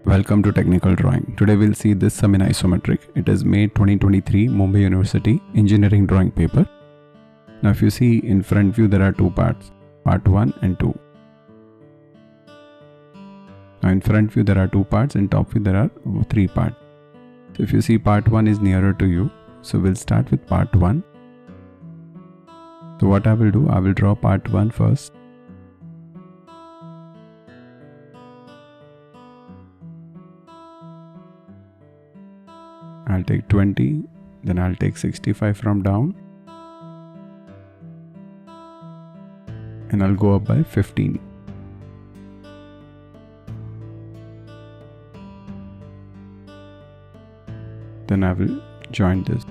Welcome to Technical Drawing. Today we'll see this sum in isometric. It is May 2023 Mumbai University Engineering Drawing paper. Now if you see in front view there are two parts, part 1 and 2. Now in front view there are two parts, in top view there are three parts. So if you see part 1 is nearer to you, so we'll start with part 1. So what I will do, I will draw part 1 first. I'll take 20, then I'll take 65 from down, and I'll go up by 15. Then I will join this.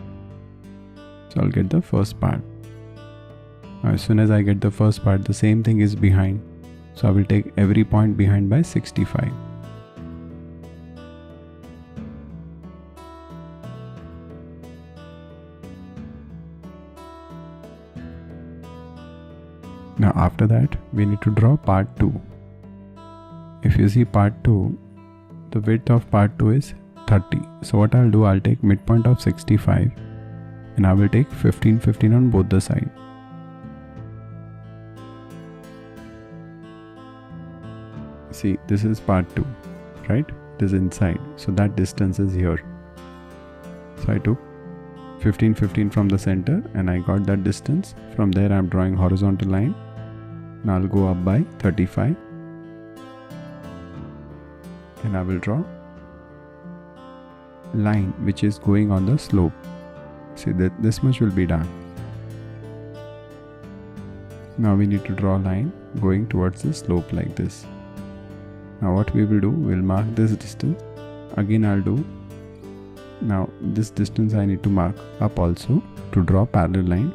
So I'll get the first part. Now as soon as I get the first part, the same thing is behind. So I will take every point behind by 65. Now after that, we need to draw part 2. If you see part 2, the width of part 2 is 30. So what I'll do, I'll take midpoint of 65 and I will take 15 on both the sides. See, this is part 2, right? It is inside, so that distance is here. So I took 15 from the center and I got that distance. From there I'm drawing horizontal line. Now I'll go up by 35 and I will draw line which is going on the slope. See that this much will be done. Now we need to draw a line going towards the slope like this. Now what we will do, we'll mark this distance. Again I'll do, now this distance I need to mark up also to draw parallel line.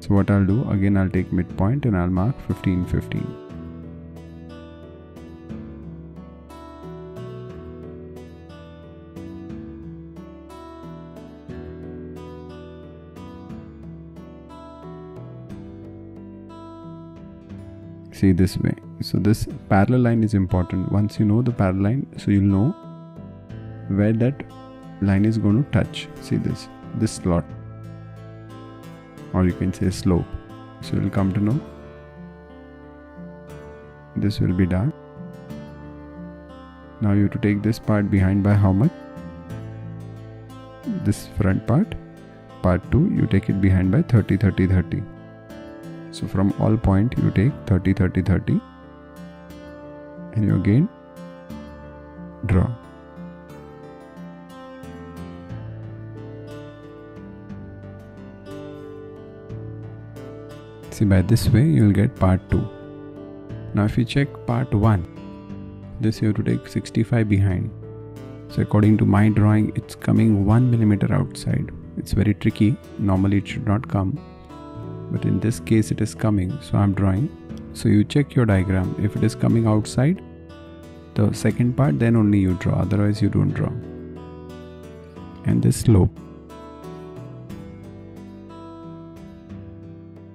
So what I'll do, again I'll take midpoint and I'll mark 15. See this way. So this parallel line is important. Once you know the parallel line, so you'll know where that line is going to touch. See this slot, or you can say slope. So you'll come to know this will be dark. Now you have to take this part behind by how much? This front part 2, you take it behind by 30. So from all point you take 30 and you again draw. See, by this way you will get part 2. Now if you check part 1, this you have to take 65 behind. So according to my drawing, it's coming 1 millimeter outside. It's very tricky. Normally it should not come, but in this case it is coming, so I'm drawing. So you check your diagram. If it is coming outside the second part, then only you draw, otherwise you don't draw. And this slope.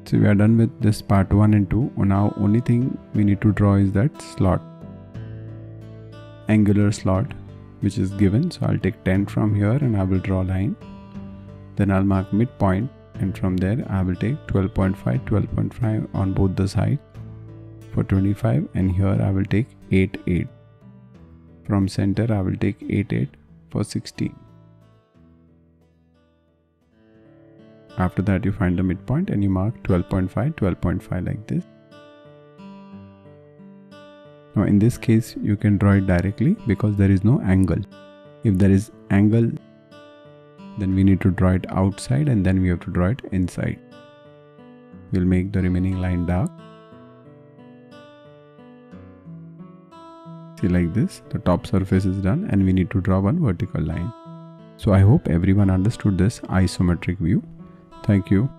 So we are done with this part 1 and 2. Now only thing we need to draw is that slot, angular slot which is given. So I'll take 10 from here and I will draw a line. Then I'll mark midpoint and from there I will take 12.5 on both the sides for 25, and here I will take 8. From center I will take 8 for 16. After that you find the midpoint and you mark 12.5 like this. Now in this case you can draw it directly because there is no angle. If there is angle, then we need to draw it outside and then we have to draw it inside. We'll make the remaining line dark. See, like this, the top surface is done and we need to draw one vertical line. So I hope everyone understood this isometric view. Thank you.